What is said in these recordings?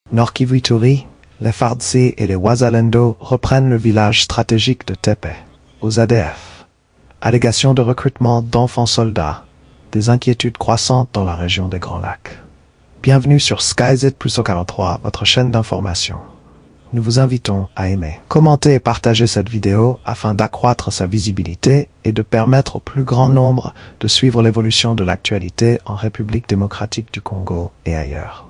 Nord Kivu-Ituri, les Fardsi et les Wazalendo reprennent le village stratégique de Tepe, aux ADF. Allégations de recrutement d'enfants soldats, des inquiétudes croissantes dans la région des Grands Lacs. Bienvenue sur SkyZ+43, votre chaîne d'information. Nous vous invitons à aimer, commenter et partager cette vidéo afin d'accroître sa visibilité et de permettre au plus grand nombre de suivre l'évolution de l'actualité en République démocratique du Congo et ailleurs.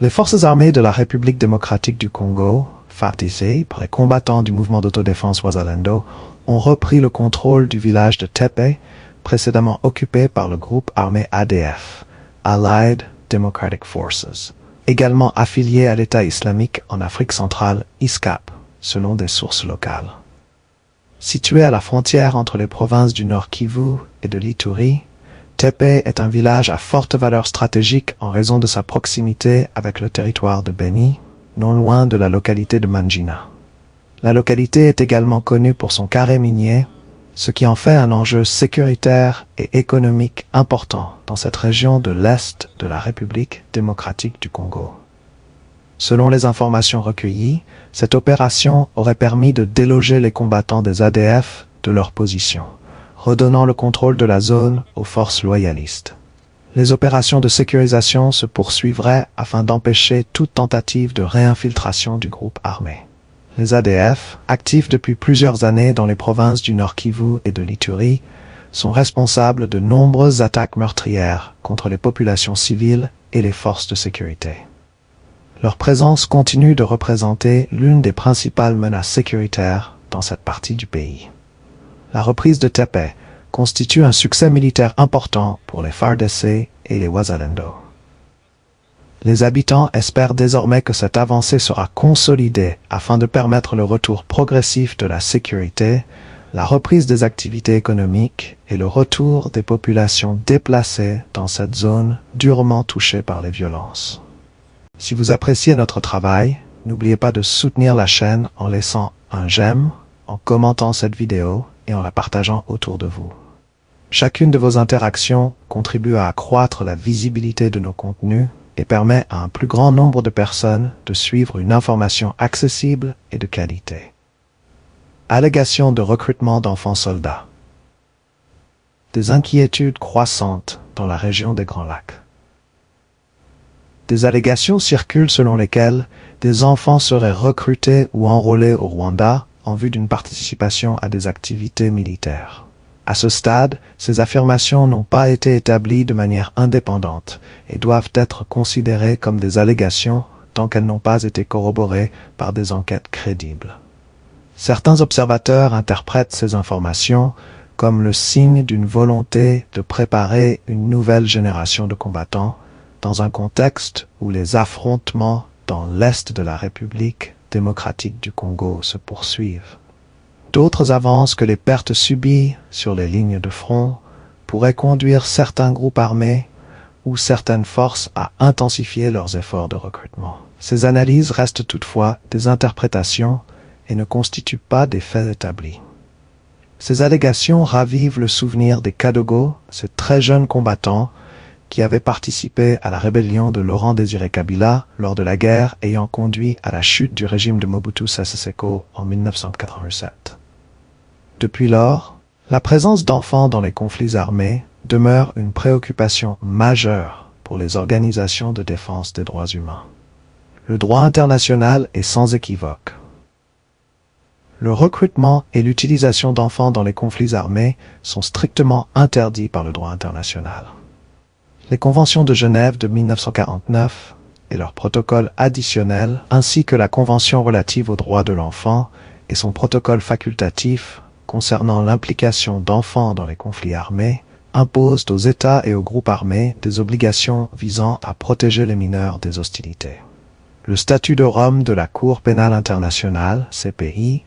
Les forces armées de la République démocratique du Congo, FARDC, par les combattants du mouvement d'autodéfense Wazalendo, ont repris le contrôle du village de Tepe, précédemment occupé par le groupe armé ADF, Allied Democratic Forces, également affilié à l'État islamique en Afrique centrale, ISCAP, selon des sources locales. Situé à la frontière entre les provinces du Nord Kivu et de l'Ituri, Tepe est un village à forte valeur stratégique en raison de sa proximité avec le territoire de Beni, non loin de la localité de Mangina. La localité est également connue pour son carré minier, ce qui en fait un enjeu sécuritaire et économique important dans cette région de l'Est de la République démocratique du Congo. Selon les informations recueillies, cette opération aurait permis de déloger les combattants des ADF de leur position, redonnant le contrôle de la zone aux forces loyalistes. Les opérations de sécurisation se poursuivraient afin d'empêcher toute tentative de réinfiltration du groupe armé. Les ADF, actifs depuis plusieurs années dans les provinces du Nord Kivu et de l'Ituri, sont responsables de nombreuses attaques meurtrières contre les populations civiles et les forces de sécurité. Leur présence continue de représenter l'une des principales menaces sécuritaires dans cette partie du pays. La reprise de Tepe constitue un succès militaire important pour les FARDC et les Wazalendo. Les habitants espèrent désormais que cette avancée sera consolidée afin de permettre le retour progressif de la sécurité, la reprise des activités économiques et le retour des populations déplacées dans cette zone durement touchée par les violences. Si vous appréciez notre travail, n'oubliez pas de soutenir la chaîne en laissant un j'aime, en commentant cette vidéo et en la partageant autour de vous. Chacune de vos interactions contribue à accroître la visibilité de nos contenus et permet à un plus grand nombre de personnes de suivre une information accessible et de qualité. Allégations de recrutement d'enfants soldats. Des inquiétudes croissantes dans la région des Grands Lacs. Des allégations circulent selon lesquelles des enfants seraient recrutés ou enrôlés au Rwanda en vue d'une participation à des activités militaires. À ce stade, ces affirmations n'ont pas été établies de manière indépendante et doivent être considérées comme des allégations tant qu'elles n'ont pas été corroborées par des enquêtes crédibles. Certains observateurs interprètent ces informations comme le signe d'une volonté de préparer une nouvelle génération de combattants dans un contexte où les affrontements dans l'Est de la République démocratique du Congo se poursuivent. D'autres avancent que les pertes subies sur les lignes de front pourraient conduire certains groupes armés ou certaines forces à intensifier leurs efforts de recrutement. Ces analyses restent toutefois des interprétations et ne constituent pas des faits établis. Ces allégations ravivent le souvenir des Kadogo, ces très jeunes combattants qui avaient participé à la rébellion de Laurent-Désiré Kabila lors de la guerre ayant conduit à la chute du régime de Mobutu Sese Seko en 1987. Depuis lors, la présence d'enfants dans les conflits armés demeure une préoccupation majeure pour les organisations de défense des droits humains. Le droit international est sans équivoque. Le recrutement et l'utilisation d'enfants dans les conflits armés sont strictement interdits par le droit international. Les conventions de Genève de 1949 et leurs protocoles additionnels, ainsi que la Convention relative aux droits de l'enfant et son protocole facultatif concernant l'implication d'enfants dans les conflits armés, imposent aux États et aux groupes armés des obligations visant à protéger les mineurs des hostilités. Le statut de Rome de la Cour pénale internationale, CPI,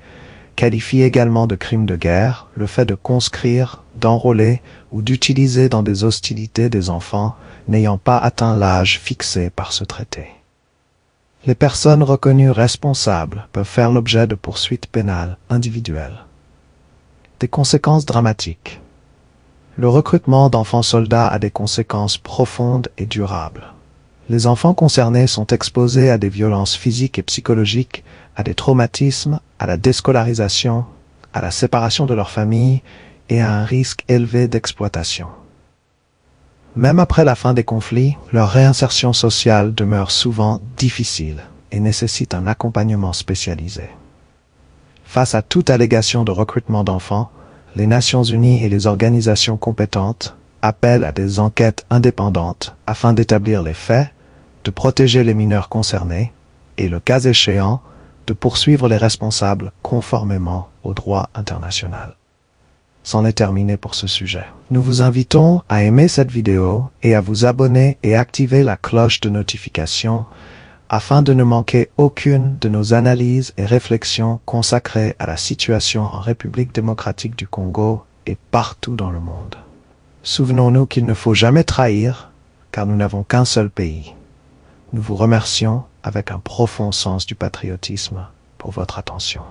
qualifie également de crime de guerre le fait de conscrire, d'enrôler ou d'utiliser dans des hostilités des enfants n'ayant pas atteint l'âge fixé par ce traité. Les personnes reconnues responsables peuvent faire l'objet de poursuites pénales individuelles. Des conséquences dramatiques. Le recrutement d'enfants soldats a des conséquences profondes et durables. Les enfants concernés sont exposés à des violences physiques et psychologiques, à des traumatismes, à la déscolarisation, à la séparation de leur famille et à un risque élevé d'exploitation. Même après la fin des conflits, leur réinsertion sociale demeure souvent difficile et nécessite un accompagnement spécialisé. Face à toute allégation de recrutement d'enfants, les Nations Unies et les organisations compétentes appellent à des enquêtes indépendantes afin d'établir les faits, de protéger les mineurs concernés et, le cas échéant, de poursuivre les responsables conformément au droit international. C'en est terminé pour ce sujet. Nous vous invitons à aimer cette vidéo et à vous abonner et activer la cloche de notification afin de ne manquer aucune de nos analyses et réflexions consacrées à la situation en République démocratique du Congo et partout dans le monde. Souvenons-nous qu'il ne faut jamais trahir, car nous n'avons qu'un seul pays. Nous vous remercions avec un profond sens du patriotisme pour votre attention.